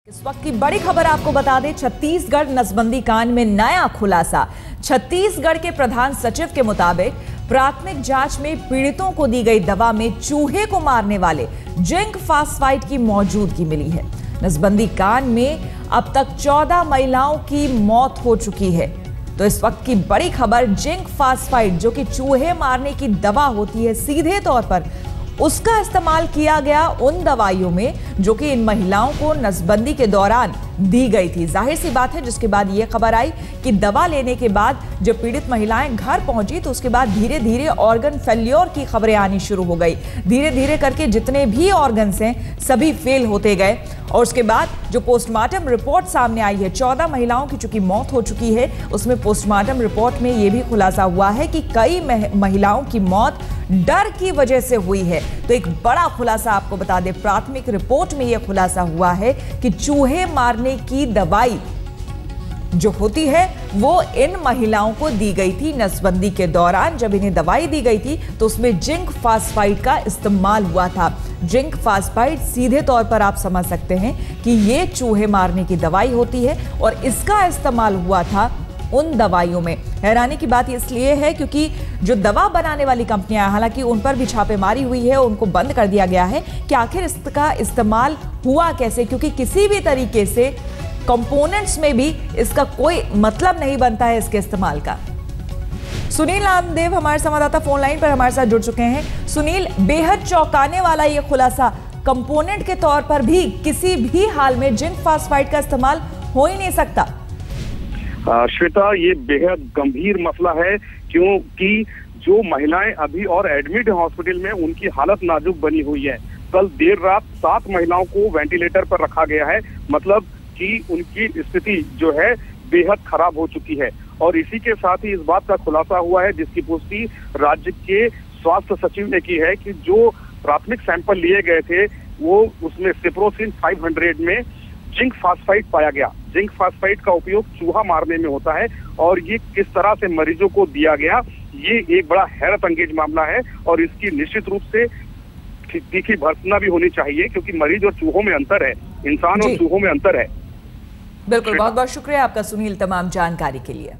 इस वक्त की बड़ी खबर आपको बता दें, छत्तीसगढ़ नसबंदी कांड में नया खुलासा। छत्तीसगढ़ के प्रधान सचिव के मुताबिक प्राथमिक जांच में पीड़ितों को दी गई दवा में चूहे को मारने वाले जिंक फास्फाइड की मौजूदगी मिली है। नसबंदी कांड में अब तक 14 महिलाओं की मौत हो चुकी है। तो इस वक्त की बड़ी खबर, जिंक फास्फाइड जो कि चूहे मारने की दवा होती है, सीधे तौर पर उसका इस्तेमाल किया गया उन दवाइयों में जो कि इन महिलाओं को नसबंदी के दौरान दी गई थी। जाहिर सी बात है, जिसके बाद यह खबर आई कि दवा लेने के बाद जब पीड़ित महिलाएं घर पहुंची तो उसके बाद धीरे धीरे ऑर्गन फेल्योर की खबरें आनी शुरू हो गई। धीरे धीरे करके जितने भी ऑर्गन्स हैं सभी फेल होते गए और उसके बाद जो पोस्टमार्टम रिपोर्ट सामने आई है, 14 महिलाओं की चूंकि मौत हो चुकी है, उसमें पोस्टमार्टम रिपोर्ट में यह भी खुलासा हुआ है कि कई महिलाओं की मौत डर की वजह से हुई है। तो एक बड़ा खुलासा आपको बता दें, प्राथमिक रिपोर्ट में यह खुलासा हुआ है कि चूहे मारने की दवाई जो होती है वो इन महिलाओं को दी गई थी नसबंदी के दौरान। जब इन्हें दवाई दी गई थी तो उसमें जिंक फास्फाइड का इस्तेमाल हुआ था। जिंक फास्फाइड सीधे तौर पर आप समझ सकते हैं कि ये चूहे मारने की दवाई होती है और इसका इस्तेमाल हुआ था उन दवाइयों में। हैरानी की बात इसलिए है क्योंकि जो दवा बनाने वाली कंपनियां, हालांकि उन पर भी छापेमारी हुई है, उनको बंद कर दिया गया है कि आखिर इसका इस्तेमाल हुआ कैसे, क्योंकि किसी भी तरीके से कंपोनेंट्स में भी इसका कोई मतलब नहीं बनता है इसके इस्तेमाल का। सुनील नामदेव हमारे संवाददाता फोन लाइन पर हमारे साथ जुड़ चुके हैं। सुनील, बेहद चौंकाने वाला यह खुलासा, कंपोनेंट के तौर पर भी किसी भी हाल में जिंक फास्फाइड का इस्तेमाल हो ही नहीं सकता। श्वेता, ये बेहद गंभीर मसला है क्योंकि जो महिलाएं अभी और एडमिट है हॉस्पिटल में, उनकी हालत नाजुक बनी हुई है। कल देर रात 7 महिलाओं को वेंटिलेटर पर रखा गया है, मतलब कि उनकी स्थिति जो है बेहद खराब हो चुकी है। और इसी के साथ ही इस बात का खुलासा हुआ है, जिसकी पुष्टि राज्य के स्वास्थ्य सचिव ने की है, कि जो प्राथमिक सैंपल लिए गए थे वो उसमें सिप्रोसिन 500 में जिंक फास्फाइड पाया गया। जिंक फास्फाइड का उपयोग चूहा मारने में होता है और ये किस तरह से मरीजों को दिया गया, ये एक बड़ा हैरत अंगेज मामला है और इसकी निश्चित रूप से तीखी भर्त्सना भी होनी चाहिए, क्योंकि मरीज और चूहों में अंतर है, इंसान और चूहों में अंतर है। बिल्कुल, बहुत बहुत शुक्रिया आपका सुनील तमाम जानकारी के लिए।